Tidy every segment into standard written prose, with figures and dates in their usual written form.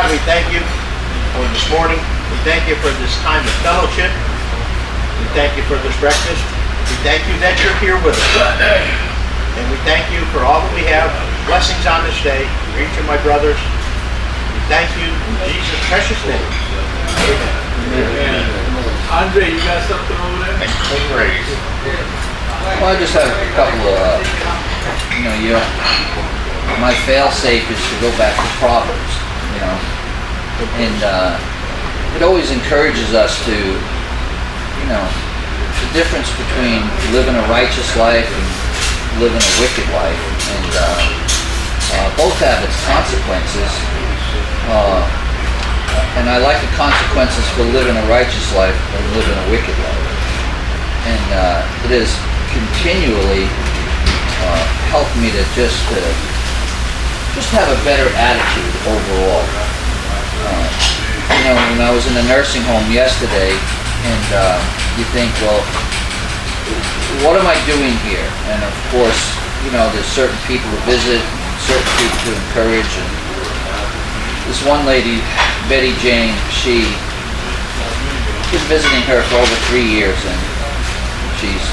God, we thank you for this morning. We thank you for this time of fellowship. We thank you for this breakfast. We thank you that you're here with us. And we thank you for all that we have. Blessings on this day for each of my brothers. We thank you in Jesus' precious name. Amen. Andre, you got something over there? Praise. Well, I just have a couple of, my fail-safe is to go back to Proverbs, and it always encourages us to, the difference between living a righteous life and living a wicked life, and both have its consequences, and I like the consequences for living a righteous life than living a wicked life, and it has continually helped me to just have a better attitude overall. When I was in a nursing home yesterday, and you think, well, what am I doing here? And of course, there's certain people to visit, certain people to encourage. And this one lady, Betty Jane, she been visiting her for over 3 years, and she's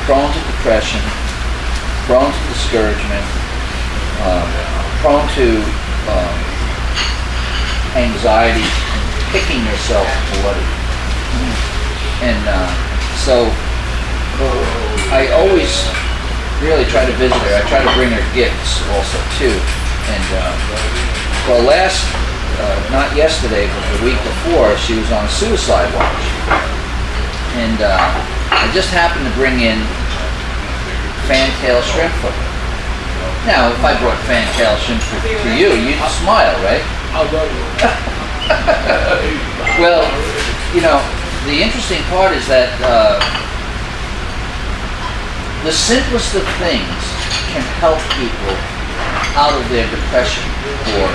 prone to depression, prone to discouragement, prone to anxiety, and picking herself bloody. And so I always really try to visit her. I try to bring her gifts also too. And not yesterday, but the week before, she was on suicide watch. And I just happened to bring in fantail shrimp for her. Now, if I brought fantail shrimp to you, you'd smile, right? Well, the interesting part is that the simplest of things can help people out of their depression, or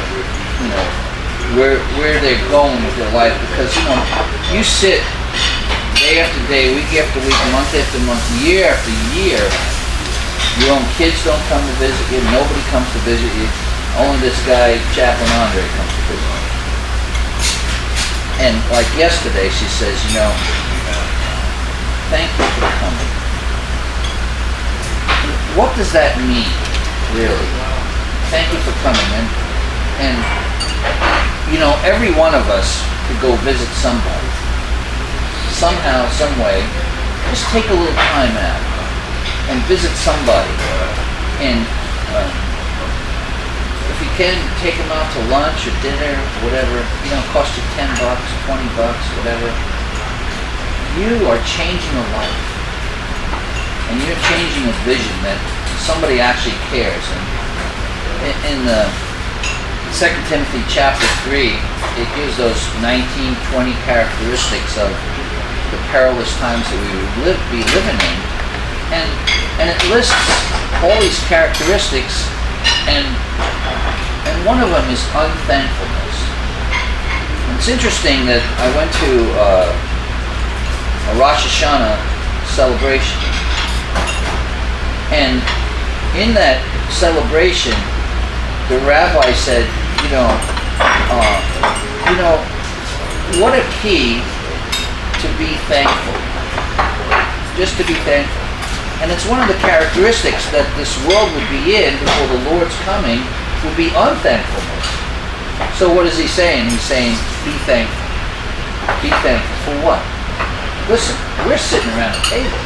where they're going with their life, because you sit day after day, week after week, month after month, year after year. Your own kids don't come to visit you. Nobody comes to visit you. Only this guy, Chaplain Andre, comes to visit you. And like yesterday, she says, thank you for coming. What does that mean, really? Thank you for coming. And every one of us could go visit somebody. Somehow, some way, just take a little time out and visit somebody. And if you can, take them out to lunch or dinner, whatever, cost you $10, $20, whatever. You are changing a life. And you're changing a vision that somebody actually cares. And in the 2 Timothy chapter 3, it gives those 19, 20 characteristics of the perilous times that we would be living in. And it lists all these characteristics, and one of them is unthankfulness. And it's interesting that I went to a Rosh Hashanah celebration, and in that celebration, the rabbi said, what a key to be thankful. Just to be thankful. And it's one of the characteristics that this world would be in before the Lord's coming, would be unthankfulness. So what is he saying? He's saying, be thankful. Be thankful for what? Listen, we're sitting around a table.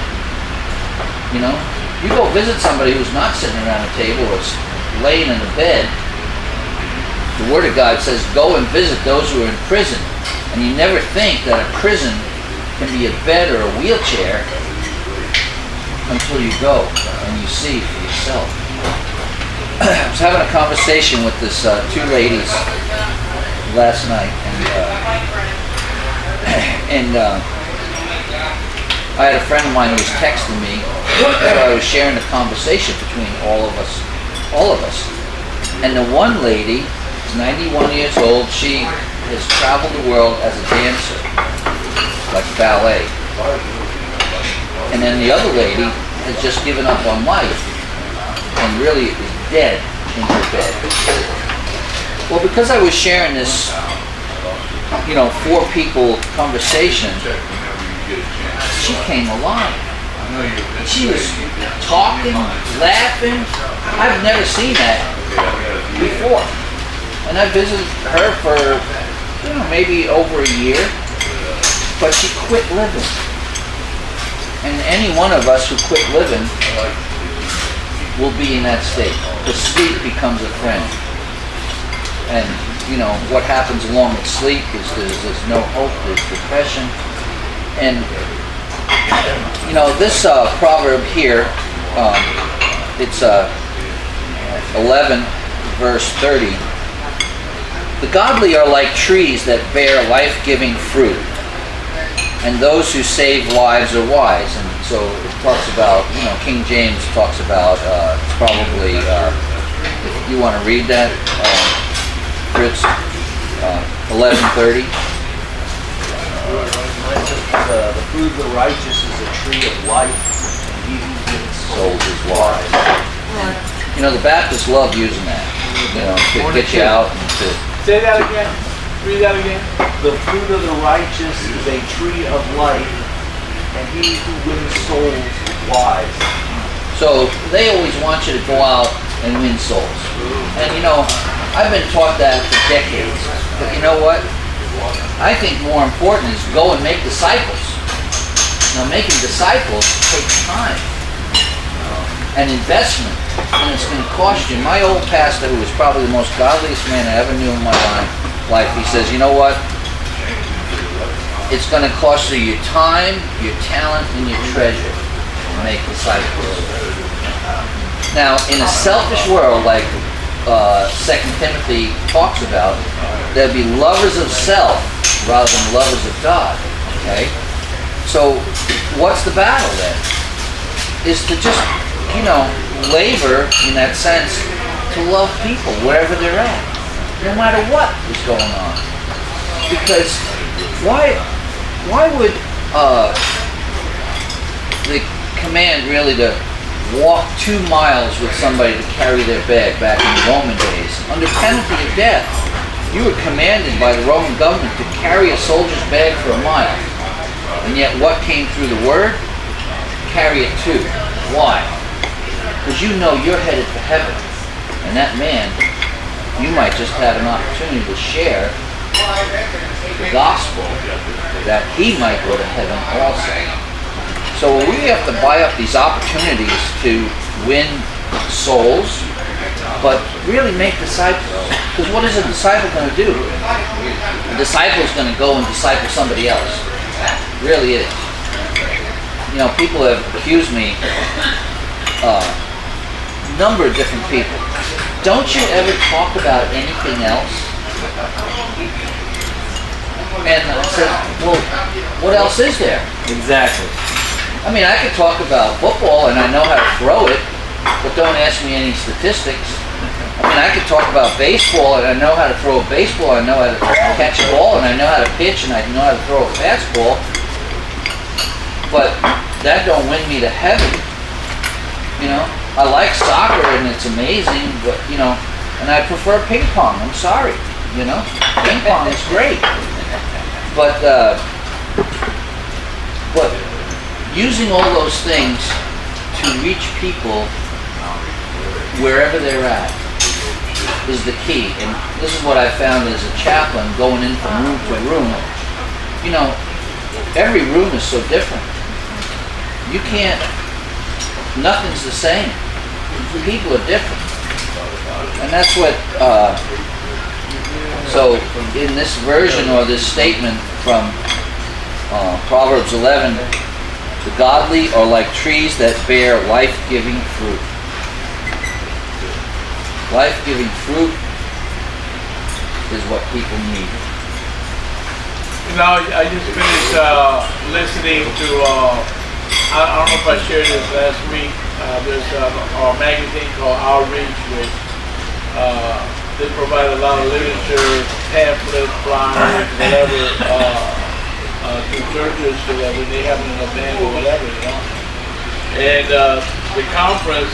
You go visit somebody who's not sitting around a table or laying in a bed. The Word of God says, go and visit those who are in prison. And you never think that a prison can be a bed or a wheelchair until you go and you see for yourself. I was having a conversation with this two ladies last night, and I had a friend of mine who was texting me, so I was sharing the conversation between all of us. And the one lady is 91 years old. She has traveled the world as a dancer, like ballet. And then the other lady has just given up on life and really is dead in her bed. Well, because I was sharing this, 4 people conversation, she came alive. She was talking, laughing. I've never seen that before. And I visited her for, maybe over a year. But she quit living. And any one of us who quit living will be in that state. The sleep becomes a friend. And, what happens along with sleep is there's no hope, there's depression. And, this proverb here, it's 11 verse 30. The godly are like trees that bear life-giving fruit, and those who save lives are wise. And so it talks about, King James talks about, it's probably, if you want to read that, Fritz, 11:30. The fruit of the righteous is a tree of life, and he who gives souls is wise. The Baptists love using that, to get you out and to... Say that again. Read that again. The fruit of the righteous is a tree of life, and he who wins souls is wise. So they always want you to go out and win souls. And I've been taught that for decades. But you know what? I think more important is go and make disciples. Now, making disciples takes time and investment, and it's going to cost you. My old pastor, who was probably the most godliest man I ever knew in my life, he says, you know what? It's going to cost you your time, your talent, and your treasure to make disciples. Now, in a selfish world like 2 Timothy talks about, there'll be lovers of self rather than lovers of God. Okay? So, what's the battle then? Is to just, labor in that sense to love people wherever they're at, no matter what is going on. Because why would the command really to walk 2 miles with somebody to carry their bag back in the Roman days? Under penalty of death, you were commanded by the Roman government to carry a soldier's bag for a mile. And yet what came through the word? Carry it too. Why? Because you're headed to heaven. And that man, you might just have an opportunity to share the gospel that he might go to heaven also. So we have to buy up these opportunities to win souls, but really make disciples. Because what is a disciple going to do? A disciple is going to go and disciple somebody else. It really is. People have accused me, a number of different people. Don't you ever talk about anything else? And I said, well, what else is there? Exactly. I mean, I could talk about football and I know how to throw it, but don't ask me any statistics. I mean, I could talk about baseball and I know how to throw a baseball, I know how to catch a ball, and I know how to pitch, and I know how to throw a fastball. But that don't win me to heaven. I like soccer and it's amazing, but and I prefer ping pong. I'm sorry, ping pong is great. But using all those things to reach people wherever they're at is the key. And this is what I found as a chaplain, going in from room to room. Every room is so different. You can't, nothing's the same. People are different. And that's what, so in this version or this statement from Proverbs 11, the godly are like trees that bear life-giving fruit. Life-giving fruit is what people need. I just finished listening to, I don't know if I shared this last week, there's a magazine called Outreach, which they provide a lot of literature, pamphlets, flyers, whatever, to churches so that when they have an event or whatever, And the conference,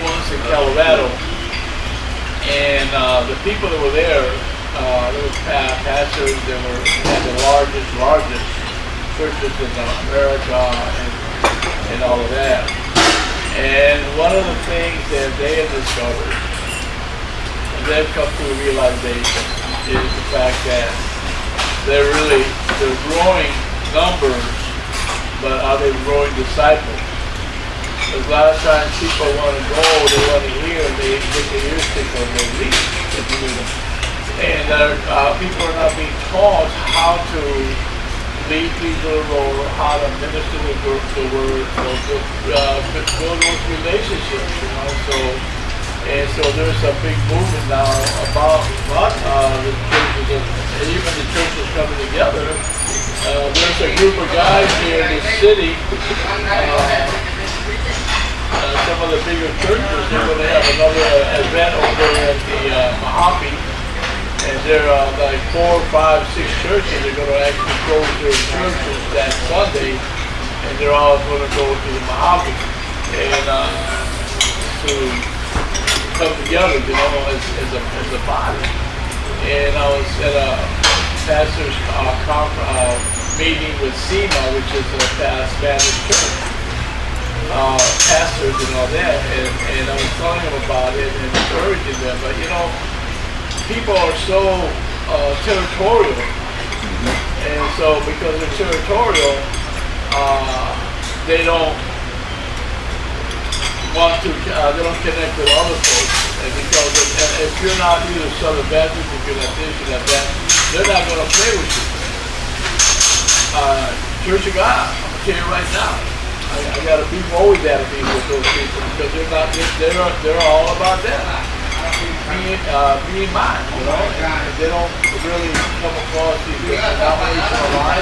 once in Colorado, And the people that were there were pastors that had the largest churches in America and all of that. And one of the things that they have discovered, and they've come to a realization, is the fact that they're growing numbers, but are they growing disciples? Because a lot of times people want to go, they want to hear, and they get their ears tickled and they leave if you need them. And people are not being taught how to lead people or how to minister the word or build those relationships, you know. So there's a big movement now about the churches, and even the churches coming together. There's a group of guys here in this city. Some of the bigger churches, they're going to have another event over at the Mojave, and there are like 4, 5, 6 churches. They're going to actually close their churches that Sunday, and they're all going to go to the Mojave and to come together, you know, as a body. And I was at a pastor's meeting with SEMA, which is a Spanish church. Pastors and all that, and I was telling them about it and encouraging them, but you know, people are so territorial, and so because they're territorial, they don't want to, they don't connect with other folks, and because if you're not either Southern Baptist, if you're not this, you're not that, they're not going to play with you. Church of God, I'm going to tell you right now, I got to be always at me with those people because they're all about that. Being mine, you know, and they don't really come across these denominational lines.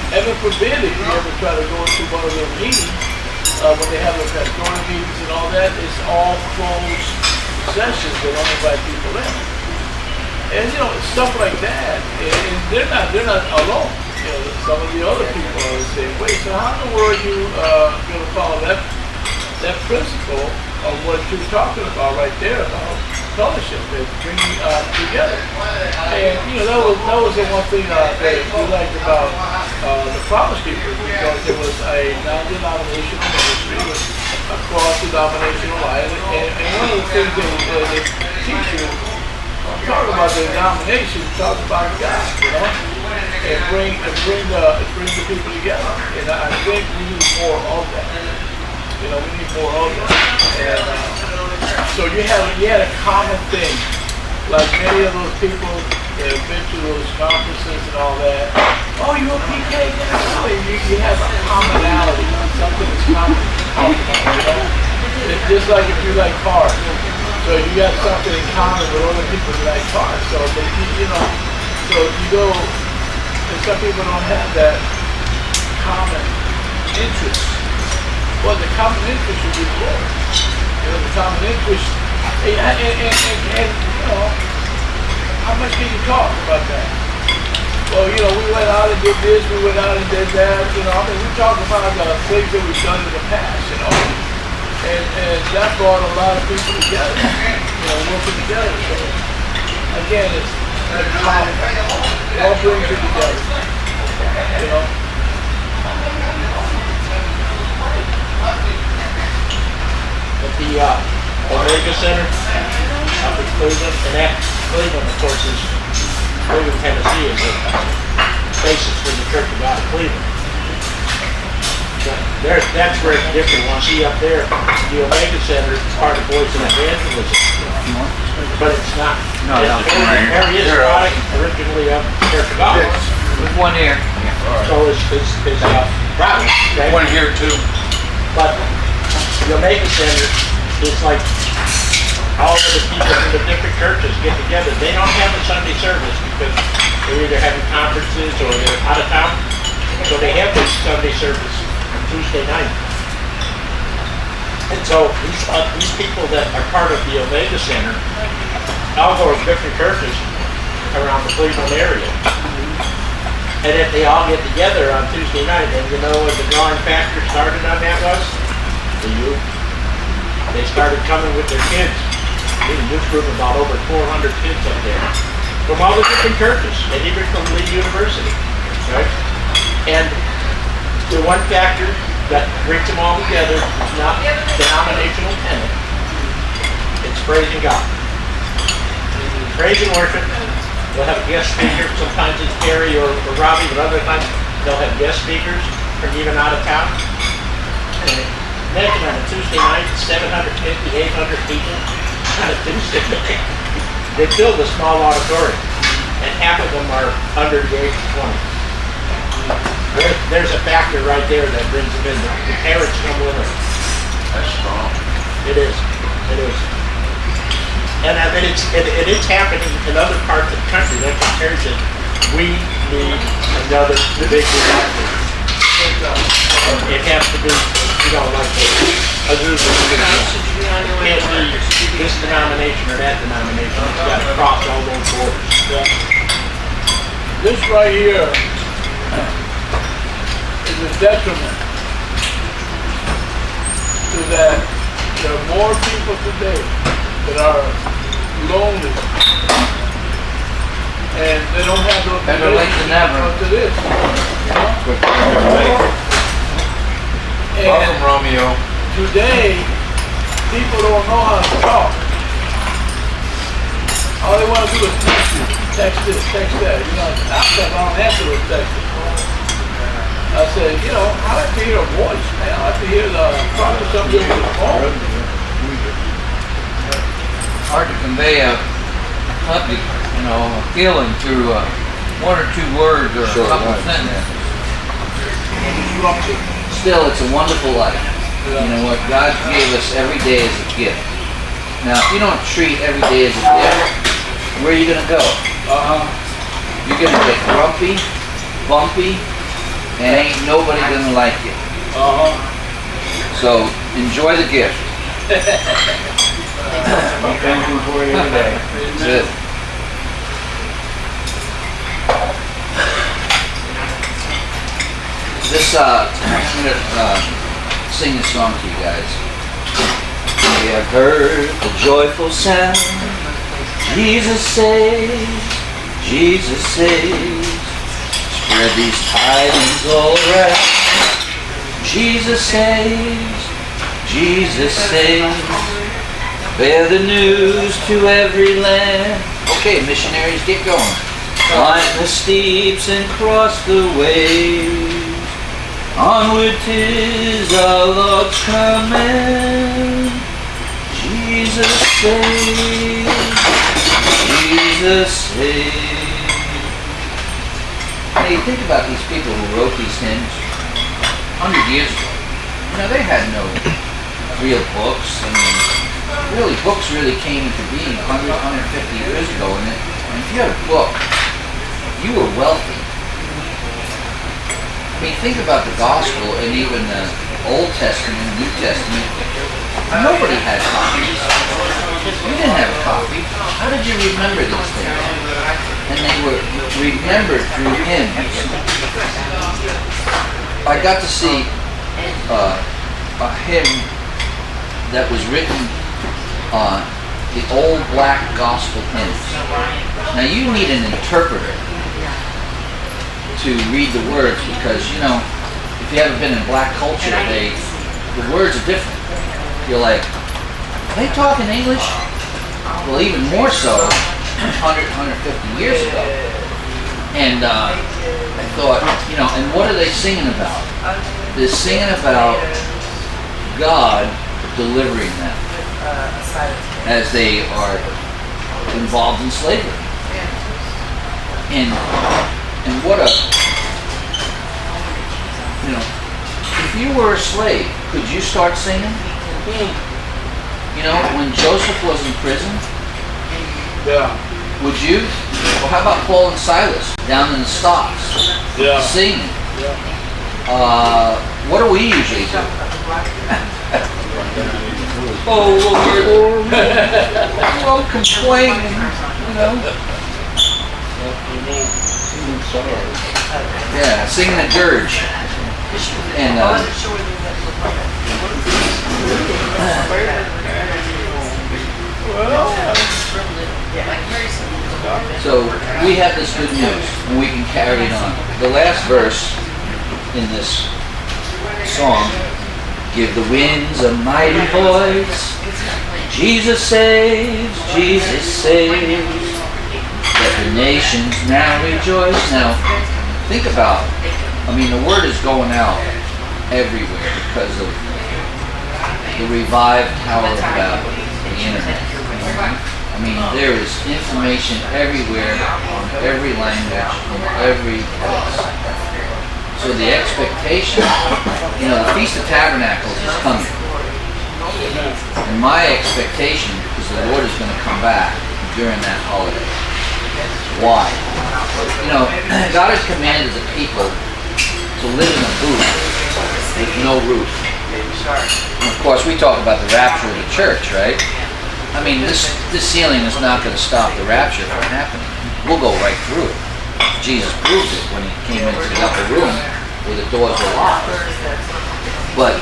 Heaven forbid if you ever try to go into one of their meetings, when they have their pastoral meetings and all that, it's all closed sessions. They don't invite people in. And you know, stuff like that, and they're not alone. You know, some of the other people are saying, wait, so how in the world are you going to follow that principle of what you're talking about right there about fellowship and bringing together? And you know, that was the one thing that we liked about the Promise Keepers, because it was a non-denominational ministry with a cross-denominational line, and one of the things they teach you, talk about the denomination, talk about God, you know, and bring the people together. And I think we need more of that. You know, we need more of that. And so you had a common thing, like many of those people that have been to those conferences and all that. Oh, you're a PK, you have a commonality, something that's common to talk about, you know. It's just like if you like cars. So you got something in common with other people that like cars. So they, you know, so you go, and some people don't have that common interest. Well, the common interest should be the Lord. You know, the common interest, and you know, how much can you talk about that? Well, you know, we went out and did this, we went out and did that, you know, I mean, we talk about the things that we've done in the past, you know. And that brought a lot of people together, you know, working together. So again, it's common. It all brings you together, you know. At the Omega Center up in Cleveland, and that Cleveland, of course, is Cleveland, Tennessee, is the basis for the Church of God of Cleveland. That's where it's different. You see up there, the Omega Center is part of Voice and Evangelism, but it's not. No, no, it's very product originally of the Church of God. There's one here. So it's private. Okay? One here too. But the Omega Center is like all of the people from the different churches get together. They don't have a Sunday service because they're either having conferences or they're out of town. So they have this Sunday service on Tuesday night. And so these people that are part of the Omega Center all go to different churches around the Cleveland area. And if they all get together on Tuesday night, and you know what the drawing factor started on that was? The youth. They started coming with their kids. in this group about over 400 kids up there from all the different churches and even from Lee University, right? And the one factor that brings them all together is not denominational tenet. It's praising God. Praise and worship. They'll have a guest speaker. Sometimes it's Terry or Robbie, but other times they'll have guest speakers from even out of town. And imagine on a Tuesday night, 750, 800 people on a Tuesday night. They fill the small auditorium, and half of them are under the age of 20. There's a factor right there that brings them in. The parents come with them. That's strong. It is. It is. And it's happening in other parts of the country. That's what Terry said. We need another big revival. It has to be, like a group of it can't be this denomination or that denomination. It's got to cross all those borders. This right here is a detriment to that there are more people today that are lonely and they don't have those Better late than never. to this. You know? Welcome, And Romeo. today, people don't know how to talk. All they want to do is text you, text this, text that. You know, I don't answer those texts. I said, I like to hear a voice, man. I like to hear probably something over the phone. Hard to convey a public, a feeling through one or two words or a couple sentences. Still, it's a wonderful life. You know what? God gave us every day as a gift. Now, if you don't treat every day as a gift, where are you going to go? You're going to get grumpy, bumpy, and ain't nobody going to like you. So, enjoy the gift. I'm thankful for you today. That's it. I'm gonna sing this song to you guys. We have heard the joyful sound. Jesus saves, Jesus saves. Spread these tidings all around. Jesus saves, Jesus saves. Bear the news to every land. Okay, missionaries, get going. Climb the steeps and cross the waves. Onward 'tis our Lord's command. Jesus saves, Jesus saves. Now you think about these people who wrote these hymns 100 years ago. They had no real books. Really, books really came into being 100, 150 years ago. And if you had a book, you were wealthy. Think about the gospel and even the Old Testament and New Testament. Nobody had copies. You didn't have a copy. How did you remember these things? And they were remembered through hymns. I got to see a hymn that was written on the old black gospel hymns. Now you need an interpreter to read the words because, if you haven't been in black culture, the words are different. You're like, are they talking English? Well, even more so 100, 150 years ago. And I thought, and what are they singing about? They're singing about God delivering them as they are involved in slavery. And what if you were a slave, could you start singing? When Joseph was in prison, would you? Well, how about Paul and Silas down in the stocks, singing? What do we usually do? Oh Lord, I'm complaining, Yeah, singing a dirge. And So we have this good news, and we can carry it on. The last verse in this song, give the winds a mighty voice. Jesus saves, Jesus saves. Let the nations now rejoice. Now, think about it. I mean, the word is going out everywhere because of the revived Tower of Babel, the internet. I mean, there is information everywhere, on every language, in every place. So the expectation, the Feast of Tabernacles is coming. And my expectation is the Lord is going to come back during that holiday. Why? God has commanded the people to live in a booth with no roof. And of course, we talk about the rapture of the church, right? I mean, this ceiling is not going to stop the rapture from happening. We'll go right through it. Jesus proved it when he came into the upper room where the doors were locked. But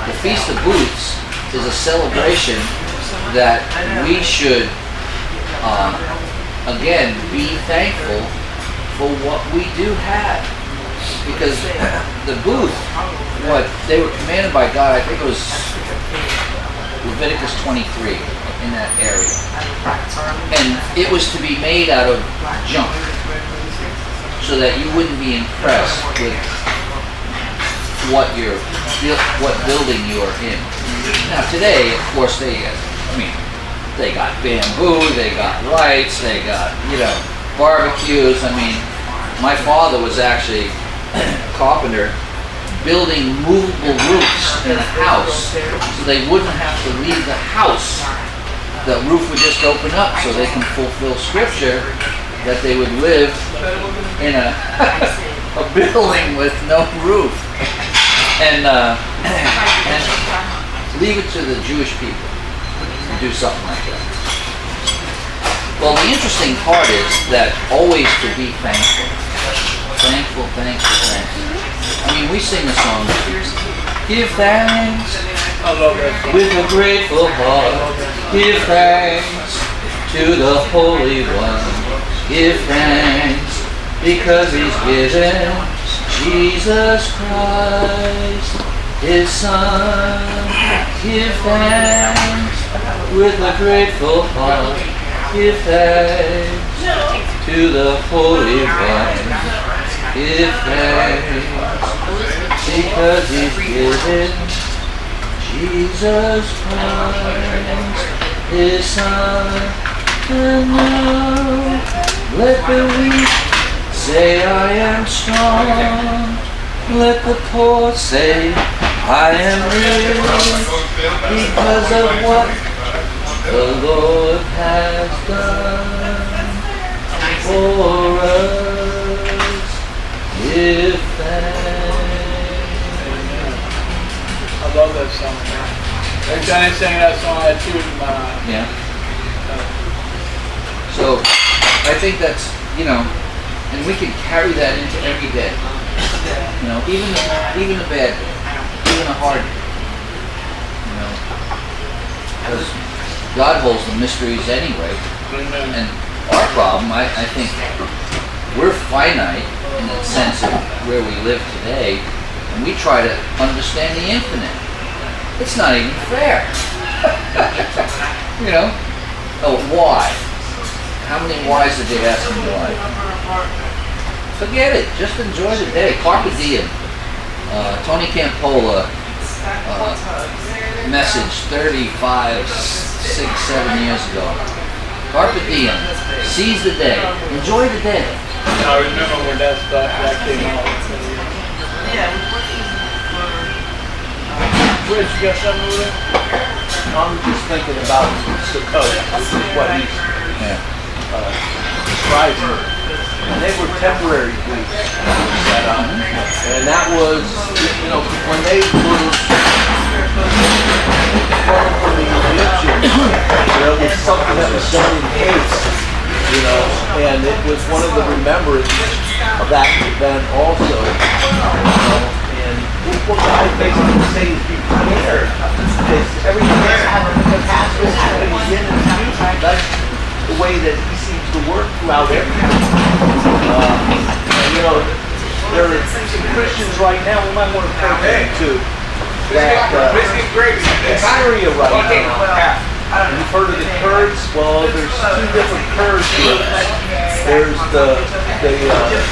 the Feast of Booths is a celebration that we should, again, be thankful for what we do have. Because the booth, what they were commanded by God, I think it was Leviticus 23 in that area. And it was to be made out of junk so that you wouldn't be impressed with what building you are in. Now today, of course, they got bamboo, they got lights, they got, barbecues. I mean, my father was actually a carpenter building movable roofs in a house so they wouldn't have to leave the house. The roof would just open up so they can fulfill scripture that they would live in a building with no roof. And leave it to the Jewish people to do something like that. Well, the interesting part is that always to be thankful. Thankful, thankful, thankful. I mean, we sing the song, give thanks I love that song. with a grateful heart. Give thanks to the Holy One. Give thanks because He's given Jesus Christ, His Son. Give thanks with a grateful heart. Give thanks to the Holy One. Give thanks because He's given Jesus Christ, His Son. And now let the weak say I am strong. Let the poor say I am rich because of what the Lord has done for us. Give thanks. I love that song. Every time I sing that song, I tune Yeah. So I think that's, and we can carry that into every day. Even a bad day, even a hard day. Because God holds the mysteries anyway. And our problem, I think, we're finite in the sense of where we live today, and we try to understand the infinite. It's not even fair. Oh, why? How many whys did they ask me why? Forget it. Just enjoy the day. Carpe diem. Tony Campola message 35, 6, 7 years ago. Carpe diem. Seize the day. Enjoy the day. I remember when that came out. Rich, you got something over there? I'm just thinking about Sukkot, what he's describing. And they were temporary booths set up. And that was, when they were from the Egyptians, there was something that was done in haste, and it was one of the remembrance of that event also. And what God basically saying is be prepared. Everything that's happening in the past is happening again in the future. way that he seems to work throughout everything. You know, there are some Christians right now, we might want to pray for them too, that Syria right now, you've heard of the Kurds? Well, there's two different Kurd groups. There's the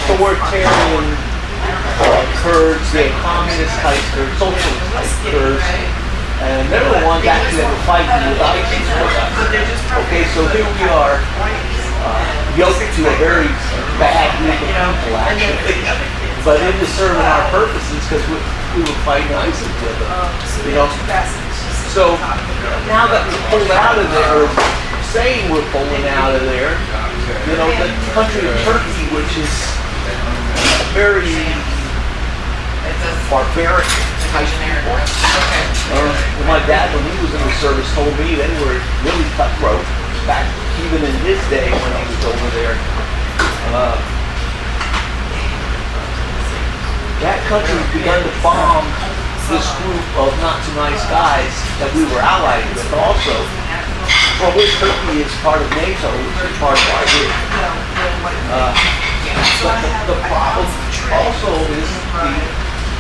authoritarian Kurds, the communist type, they're socialist type Kurds, and they're the ones actually that were fighting with ISIS with us. Okay, so here we are, yoked to a very bad group of people actually, but into serving our purposes because we were fighting ISIS with them, you know. So now that we're pulled out of there, or saying we're pulling out of there, you know, the country of Turkey, which is very barbaric type people. My dad, when he was in the service, told me they were really cutthroat back even in his day when he was over there. That country's begun to bomb this group of not so nice guys that we were allied with also. Well, Turkey is part of NATO, which is part of our group. But the problem also is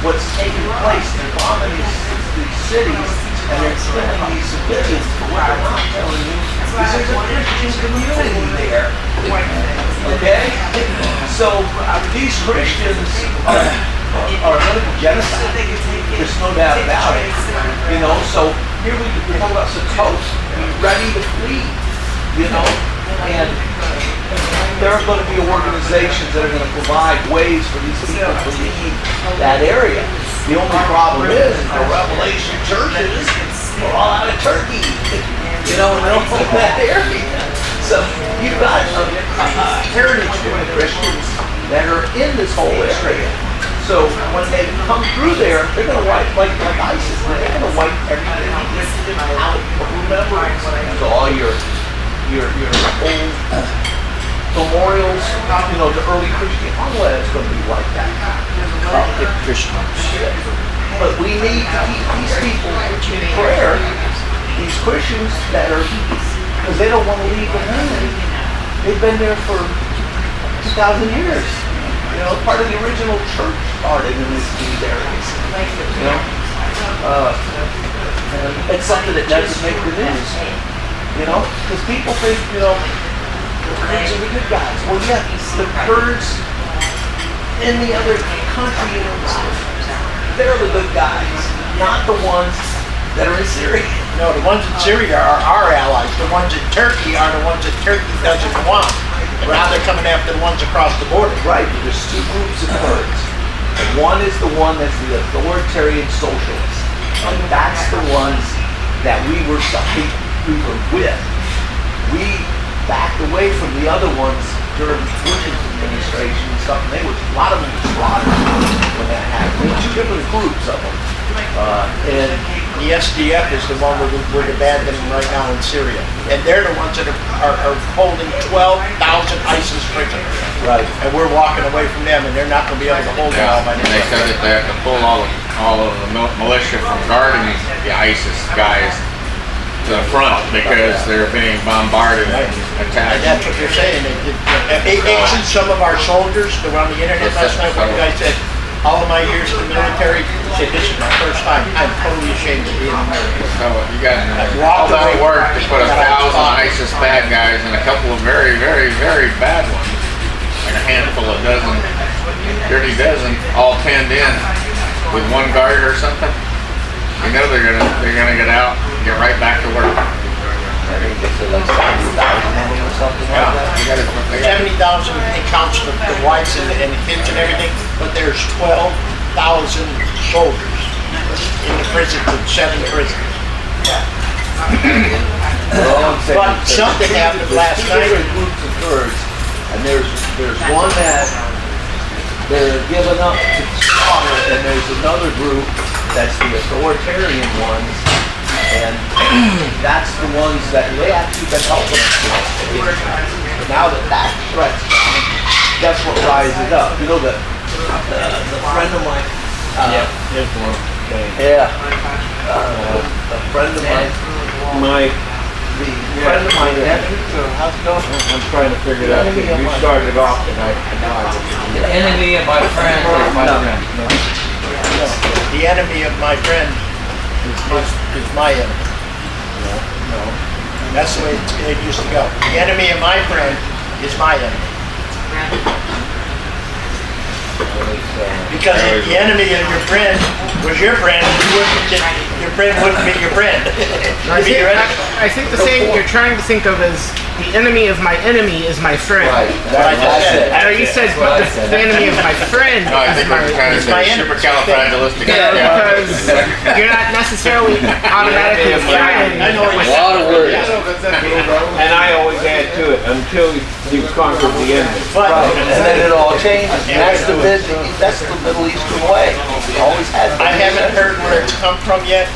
what's taking place. They're bombing these cities and they're killing these civilians. But what they're not telling you is there's a Christian community there. Okay? So these Christians are going to be genocide. There's no doubt about it. You know, so here we talk about Sakos, ready to flee, you know, and there are going to be organizations that are going to provide ways for these people to leave that area. The only problem is the Revelation churches are all out of Turkey, you know, and they don't hold that area. So you've got heritage Christians that are in this whole area. So when they come through there, they're going to wipe, like ISIS, they're going to wipe everything out of remembrance. So all your old memorials, you know, the early Christian, all of that's going to be like that. The Christians. But we need to keep these people in prayer, these Christians that are, because they don't want to leave the land. They've been there for 2,000 years. You know, part of the original church started in these areas. You know, and it's something that doesn't make the news. You know, because people think, you know, the Kurds are the good guys. Well, yeah, the Kurds in the other country, they're the good guys, not the ones that are in Syria. No, the ones in Syria are our allies. The ones in Turkey are the ones that Turkey doesn't want. And now they're coming after the ones across the border. Right, there's two groups of Kurds. And one is the one that's the authoritarian socialist. And that's the ones that we were with. We backed away from the other ones during Bush's administration and stuff, and a lot of them were slaughtered when that happened. There were two different groups of them. And the SDF is the one we're abandoning right now in Syria. And they're the ones that are holding 12,000 ISIS prisoners. right. And we're walking away from them, and they're not going to be able to hold them all by And they said that they have to pull all of the militia from guarding the ISIS guys to the front because they're being bombarded and And attacked. that's what they're saying. Actually, some of our soldiers that were on the internet last night, one guy said, all of my years in the military, said this is my first time. I'm totally ashamed to be an American. So you got all that work to put 1,000 ISIS bad guys and a couple of very, very, very bad ones, like a handful, a dozen, dirty dozen, all penned in with one guard or something. You know they're gonna get out, and get right back to work. I think it's like 70,000 or something like that. They got 70,000 counts the wives and the kids and everything, but there's 12,000 soldiers in the prisons, in 7 prisons. But something happened last night. There's 2 different groups of Kurds, and there's one that they're giving up to slaughter, and there's another group that's the authoritarian ones, and that's the ones that they actually been helping us with. But now that threat's gone, that's what rises up. You know, the friend of mine, a friend of mine, friend of my nephew. How's it going? I'm trying to figure it out. You started off tonight. The enemy of my friend is my friend. The enemy of my friend is my enemy. No. That's the way it used to go. The enemy of my friend is my enemy. Because if the enemy of your friend was your friend, your friend wouldn't be your friend. It'd be your enemy. I think the saying you're trying to think of is the enemy of my enemy is my friend. Right. That's it. No, you said but the enemy of my friend No, I is think we're trying to it's my say enemy. supercalifragilistic. because you're not necessarily automatically a friend. I know what A you're lot of words. And I always add to it, until you conquer the enemy. But And then it all changes. And that's the Middle Eastern way. It always has been. I haven't heard where it's come from yet,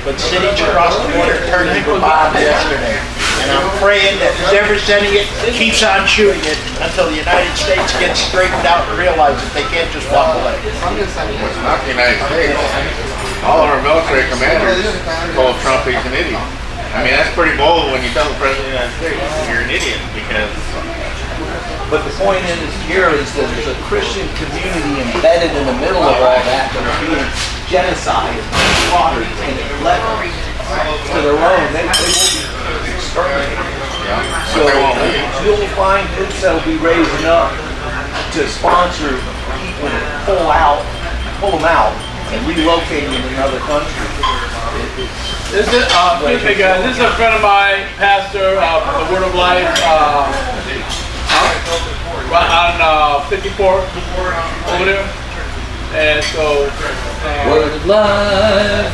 but cities across the border turned into bombs yesterday. And I'm praying that whoever's sending it keeps on shooting it until the United States gets straightened out and realizes they can't just walk away. Not the United States. All of our military commanders told Trump he's an idiot. I mean, that's pretty bold when you tell the President of the United States you're an idiot because But the point here is that there's a Christian community embedded in the middle of all that that are being genocided, slaughtered, and left to their own. They will be exterminated. but So they won't leave. you'll find groups that will be raising up to sponsor people to pull them out, and relocate them in another country. This is, excuse me guys, this is a friend of mine, pastor of the Word of Life, on 54 over there. And so, Word of life.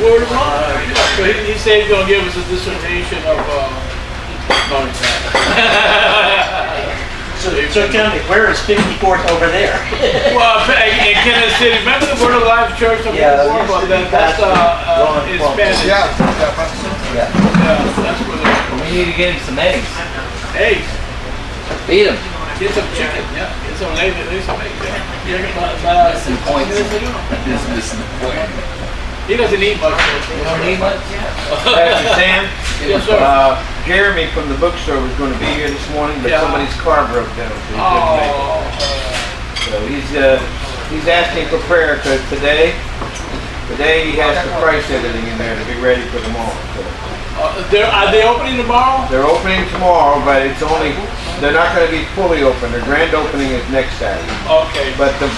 Word of Life. Yeah, so he said he's gonna give us a dissertation of, no, he's not. So tell me, where is 54th over there? Well, in Kansas City, remember the Word of Life Church of Yeah, before? that used to be That's in Spanish. Yeah. Yeah, that's where they're. We need to get him some eggs. Hey, Feed him. get some chicken, yeah. Get some lay some eggs, yeah. Some points. This is the point. He doesn't eat much. You don't need much? Pastor Sam, Yes, sir. Jeremy from the bookstore was going to be here this morning, but Yeah. somebody's car broke down, so he couldn't make it. So he's asking for prayer because today he has the price editing in there to be ready for tomorrow. So Are they opening tomorrow? they're opening tomorrow, but they're not going to be fully open. Their grand opening is next Saturday. Okay. But the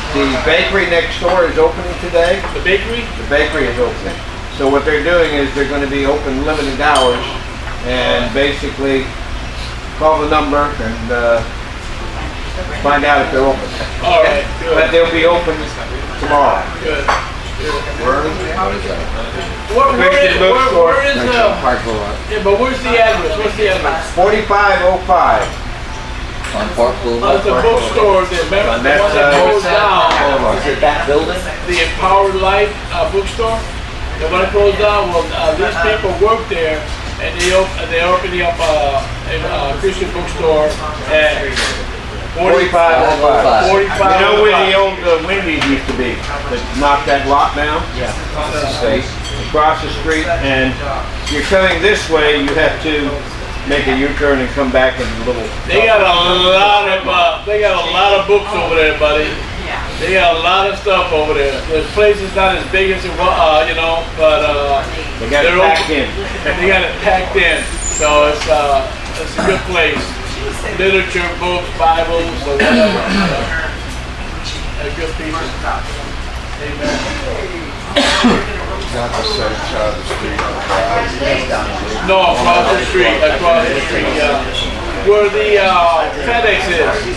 bakery next door is opening today. The bakery? The bakery is opening. So what they're doing is they're going to be open limited hours and basically call the number and find out if they're open. All right, But good. they'll be open tomorrow. Good. Where is that? Where is yeah, but where's the address? What's the address? 4505. On Park Boulevard. The bookstore, remember the one that closed down? Is it that building? The Empowered Life bookstore. The one that closed down, well, these people work there, and they're opening up a Christian bookstore at 4505. 45. You know where the old Wendy's used to be? That knocked that lot down? Yeah. Across the street, and you're coming this way, you have to make a U-turn and come back in a little. They got a lot of books over there, buddy. They got a lot of stuff over there. The place is not as big as it was, but They got it they're packed in. They got it packed in, so it's a good place. Literature, books, Bibles, or whatever. A good piece. Amen. Not the same side of the street. No, across the street, where the FedEx is.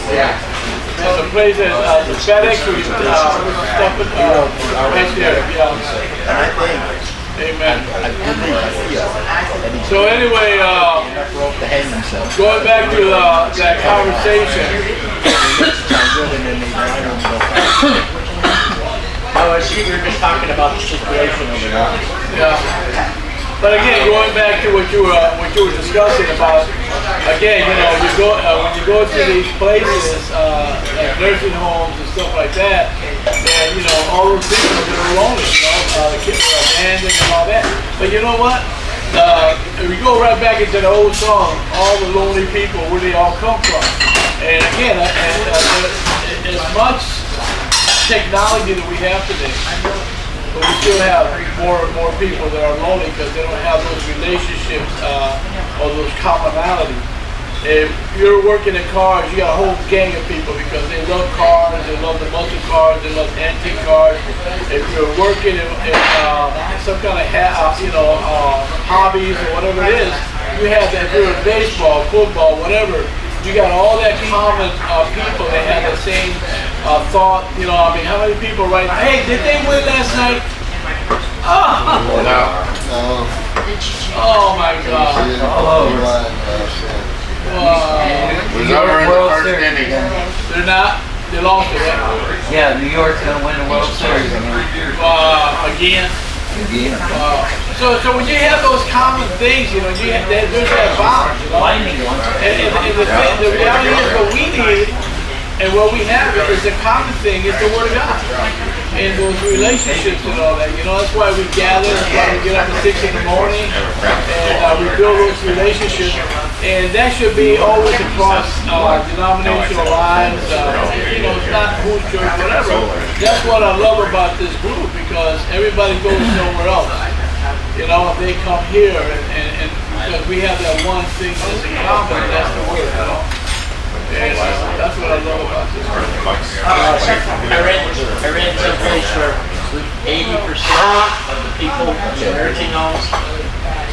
There's a place that the FedEx where you stuff it right there. Yeah. And I think Amen. I believe that he's So anyway, enough rope to hang himself. going back to that conversation. Oh, I see, we were just talking about the situation over there. Yeah. But again, going back to what you were discussing about, again, you go when you go to these places, like nursing homes and stuff like that, and all those people that are lonely, the kids are abandoned and all that. But you know what? we go right back into the old song, all the lonely people, where they all come from. And again, as much technology that we have today, but we still have more and more people that are lonely because they don't have those relationships or those commonalities. If you're working in cars, you got a whole gang of people because they love cars, they love the muscle cars, they love antique cars. If you're working in some kind of hobbies or whatever it is, you have that. If you're in baseball, football, whatever, you got all that common people that have the same thought. You know, I mean, how many people write, hey, did they win last night? Oh, No. oh my God. It was over in the World first Series. inning. They're not. They lost it. Yeah, New York's gonna win the World Series. Again. Again. So when you have those common things, you know, there's that bond, you know. And the reality is what we need and what we have is the common thing is the Word of God. And those relationships and all that, you know, that's why we gather, that's why we get up at 6 in the morning, and we build those relationships. And that should be always across denominational lines, you know, it's not who church, whatever. That's what I love about this group, because everybody goes somewhere else. You know, they come here, and because we have that one thing that's in common, and that's the Word, you know. And that's what I love about this group. I read someplace where 80% of the people in nursing homes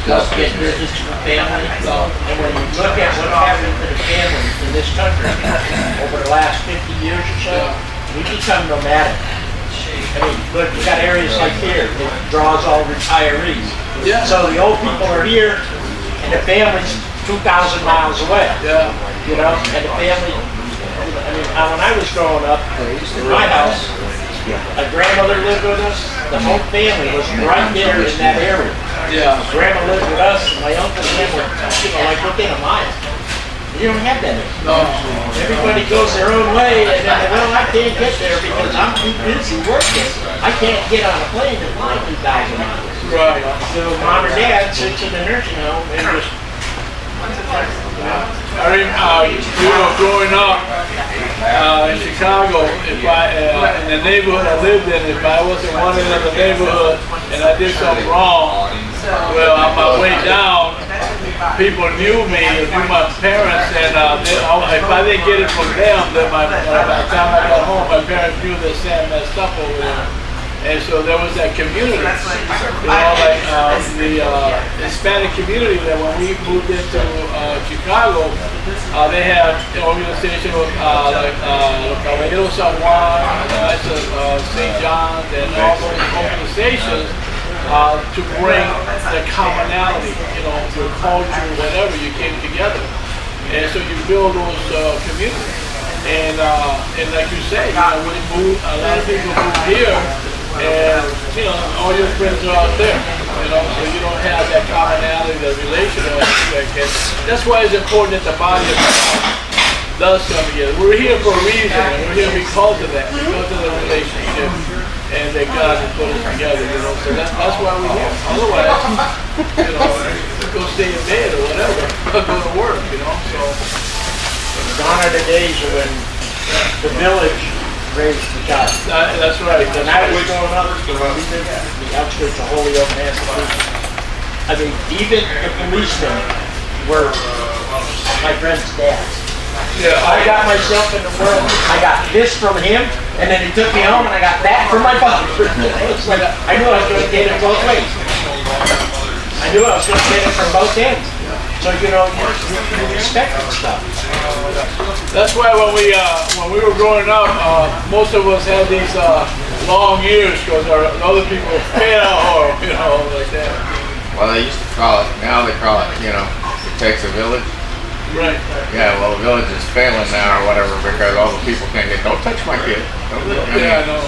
just get visits from family. And when you look at what happened to the families in this country over the last 50 years or so, we become nomadic. I mean, look, you got areas like here that draws all retirees. Yeah. So the old people are here, and the family's 2,000 miles away. Yeah. You know, and the family, I mean, when I was growing up, in my house, my grandmother lived with us, the whole family was right there in that area. Yeah. Grandma lived with us, and my uncle and them were, you know, like within a mile. You don't have that anymore. No. Everybody goes their own way, and then, well, I can't get there because I'm too busy working. I can't get on a plane to fly 2,000 miles. Right. So mom or dad sits in the nursing home and just, I remember, you know, growing up in Chicago, if in the neighborhood I lived in, if I wasn't wanted in the neighborhood and I did something wrong, well, on my way down, people knew me, knew my parents, and if I didn't get it from them, then by the time I got home, my parents knew that Sam messed up over there. And so there was that community, you know, like the Hispanic community that when we moved into Chicago, they had an organization like Caballero San Juan, St. John's, and all those organizations to bring the commonality, you know, your culture, whatever, you came together. And so you build those communities. And like you say, you know, when you move, a lot of people move here, and you know, all your friends are out there, you know, so you don't have that commonality, that relational aspect. And that's why it's important that the body of Christ does come together. We're here for a reason, and we're here because of that, because of the relationship, and that God has put us together, you know, so that's why we're here. Otherwise, you know, go stay in bed or whatever, go to work, you know, so. gone are the days when the village raised the child. That's right. When I was growing up, we lived in the outskirts of Holyoke, Massachusetts. I mean, even the policemen were my friend's dads. Yeah. I got myself in the world. I got this from him, and then he took me home, and I got that from my father. It's like I knew I was going to get it both ways. I knew I was going to get it from both ends. So you know, you respect that stuff. That's why when we were growing up, most of us had these long ears because our other people fed or you know like that. Well, they used to call it. Now they call it. You know, it takes a village. Right. Yeah. Well, the village is failing now or whatever because all the people can't get. Don't touch my kid. Yeah, I know.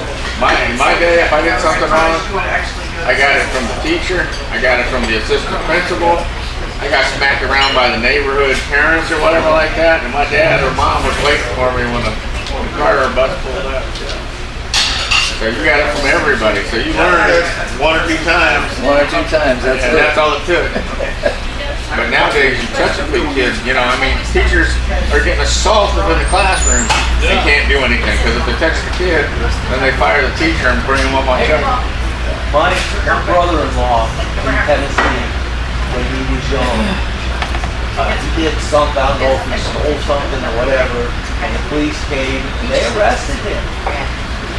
In my day, if I did something wrong, I got it from the teacher. I got it from the assistant principal. I got smacked around by the neighborhood parents or whatever like that, and my dad or mom was waiting for me when the car or bus pulled up. So you got it from everybody. So you learn it one or two times, One or two times, that's and it. that's all it took. But nowadays, you touch a big kid, you know, I mean, teachers are getting assaulted in the classroom. They can't do anything, because if they touch the kid, then they fire the teacher and bring him up on charge. My brother-in-law in Tennessee, when he was young, he did something, I don't know if he stole something or whatever, and the police came and they arrested him.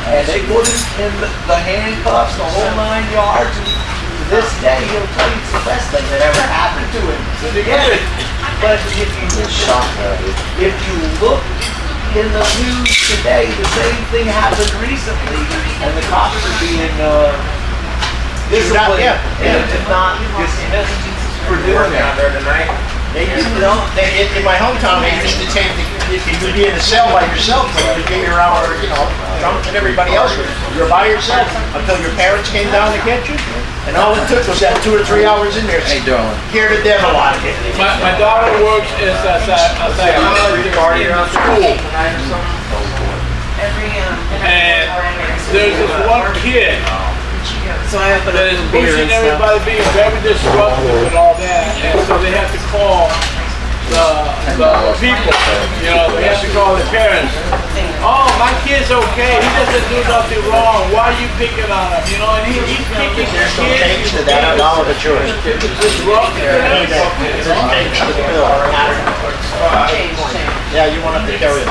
And they put him in the handcuffs, the whole 9 yards, and to this day he'll tell you it's the best thing that ever happened to him. Yeah, but if you look in the news today, the same thing happened recently, and the cops are being disciplined and not dismissed for doing that. They used to, in my hometown, they used to take, if you could be in a cell by yourself, you get your hour, you know, drunk and everybody else, you're by yourself until your parents came down to get you. And all it took was that 2 or 3 hours in there. Hey, darling. Hear the devil out of it. My daughter works as a psychologist in school. And there's this one kid that is pushing everybody, being very disruptive and all that. And so they have to call the people, you know, they have to call the parents. Oh, my kid's okay. He doesn't do nothing wrong. Why are you picking on him? You know, and he's kicking There's no kids. change to that at all, but yours. Disrupting There's them. no change to the bill. Yeah, you won't have to carry it.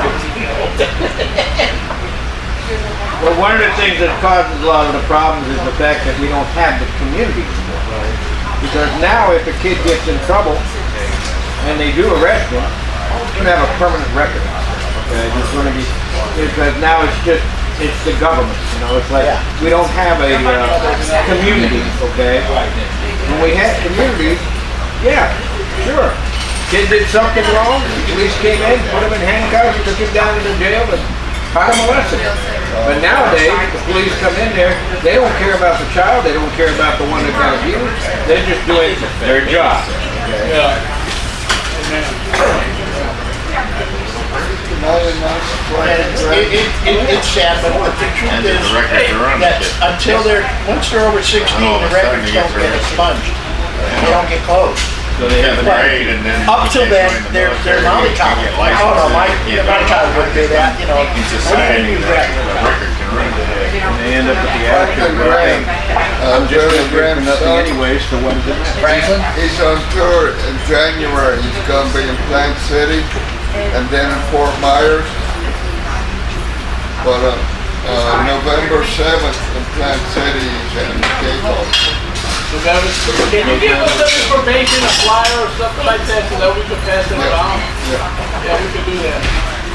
Well, one of the things that causes a lot of the problems is the fact that we don't have the community anymore. Because now if a kid gets in trouble and they do arrest him, he's going to have a permanent record. Okay, it's going to be, because now it's the government, you know, it's like, we don't have a community, okay? When we had communities, yeah, sure. Kid did something wrong, the police came in, put him in handcuffs, took him down to the jail, and caught him molested him. But nowadays, the police come in there, they don't care about the child, they don't care about the one that got abused, they're just doing their job. Okay? Yeah. It's sad, but the truth And is, the records are on the that kid. until once they're over 16, all of the a sudden records he gets don't get arrested. expunged. They don't get closed. So they have 10th grade, and then Up you till can't then, join the they're military, you can't mollycoddling. get Oh no, licensed, my child wouldn't do that, you know. In What do society, you the do that? record can run. and they end up with the attitude, well, hey, I'm just going to for nothing anyway, so what does it matter? Franklin? He's on tour in January. He's gonna be in Plant City and then in Fort Myers. But November 7th in Plant City, he's in Gable. Can you give us some information, a flyer or something like that, so that we can pass it around? Yeah. Yeah, we can do that.